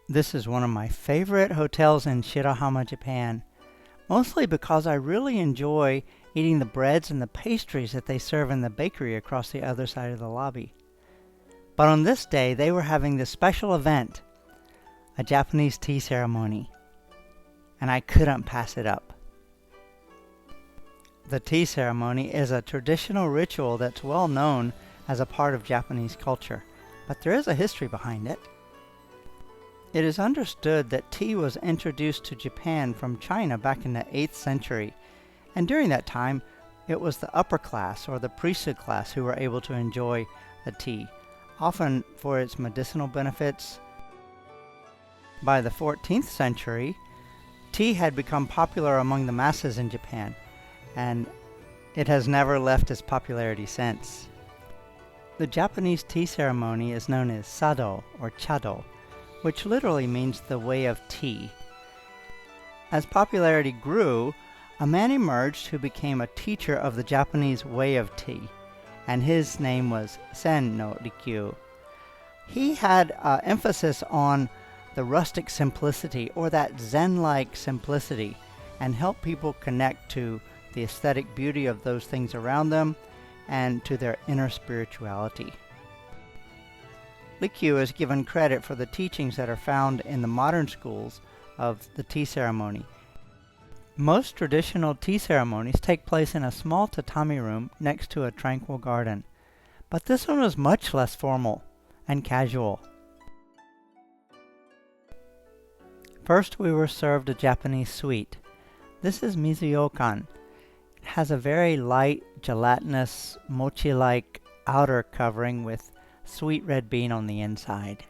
This is one of my favorite hotels in Shirahama, Japan, mostly because I really enjoy eating the breads and the pastries that they serve in the bakery across the other side of the lobby. But on this day, they were having this special event, a Japanese tea ceremony, and I couldn't pass it up. The tea ceremony is a traditional ritual that's well known as a part of Japanese culture, but there is a history behind it. It is understood that tea was introduced to Japan from China back in the 8th century, and during that time it was the upper class or the priesthood class who were able to enjoy the tea, often for its medicinal benefits. By the 14th century, tea had become popular among the masses in Japan, and it has never left its popularity since. The Japanese tea ceremony is known as sado or chado, which literally means the way of tea. As popularity grew, a man emerged who became a teacher of the Japanese way of tea, and his name was Sen no Rikyu. He had emphasis on the rustic simplicity, or that Zen-like simplicity, and helped people connect to the aesthetic beauty of those things around them and to their inner spirituality. Rikyu is given credit for the teachings that are found in the modern schools of the tea ceremony. Most traditional tea ceremonies take place in a small tatami room next to a tranquil garden, but this one was much less formal and casual. First, we were served a Japanese sweet. This is mizuyokan. It has a very light, gelatinous, mochi-like outer covering with sweet red bean on the inside.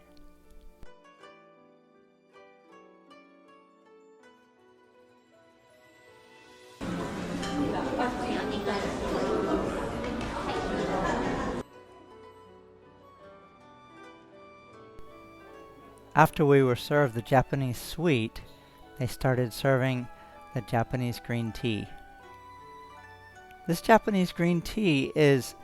After we were served the Japanese sweet, they started serving the Japanese green tea. This Japanese green tea is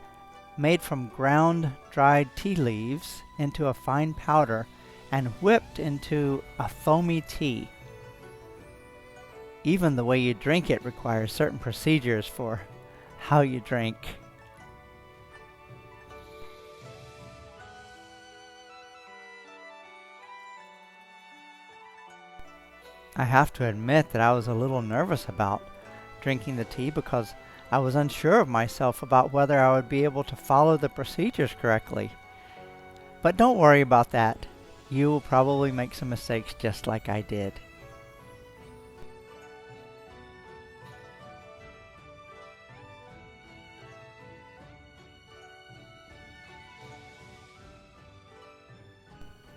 made from ground dried tea leaves into a fine powder and whipped into a foamy tea. Even the way you drink it requires certain procedures for how you drink. I have to admit that I was a little nervous about drinking the tea because I was unsure of myself about whether I would be able to follow the procedures correctly. But don't worry about that. You will probably make some mistakes just like I did.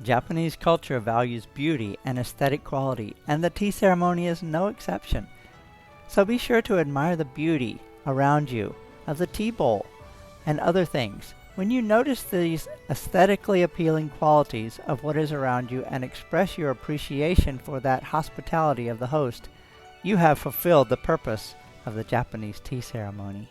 Japanese culture values beauty and aesthetic quality, and the tea ceremony is no exception. So be sure to admire the beauty around you of the tea bowl and other things. When you notice these aesthetically appealing qualities of what is around you and express your appreciation for that hospitality of the host, you have fulfilled the purpose of the Japanese tea ceremony.